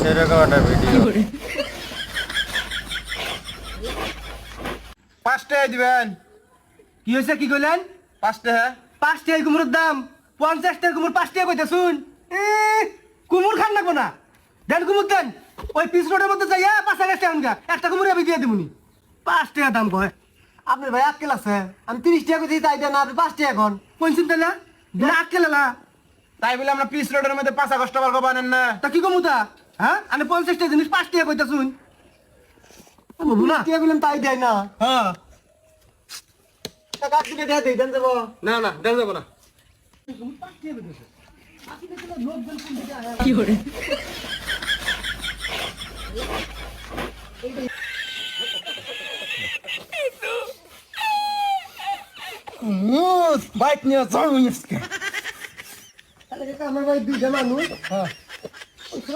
সেরকম একটা ভিডিও। 5 টাকা দিবেন। কি হয়েছে কি কইলেন? 5 টাকা। 5 টাকা কুমুরের দাম, 50 টাকা কুমুর 5 টাকা কইতে শুন। কুমুর খান নাকবো না, দেন কুমুর দেন। ওই পিস রোডের মধ্যে যাইয়া 5 টাকা একটা কুমুর আমি দিয়ে দিবনি। 5 টাকা দাম কয়। আপনার ভাই আক্কেল আছে, আমি 30 টাকা কইছি তাই দেন, আপনি 5 টাকা এখন কোনছিন তাই না আটকেলা তাই বলে আমরা পিস রোডের মধ্যে 5 আগস্ট বার বানেন না। তা কি কমু তা? হ্যাঁ আমি 50 টাকা জিনিস 5 টাকা কইতে শুন। বলবো না। টাকা বললাম তাই দেয় না। হ্যাঁ টাকা দিলে দেয় দেন যাবো। না না দেওয়া যাবে না। বাইক নিয়ে যাও আজকে। তাহলে কাকা আমার ভাই দুইটা মানুষ,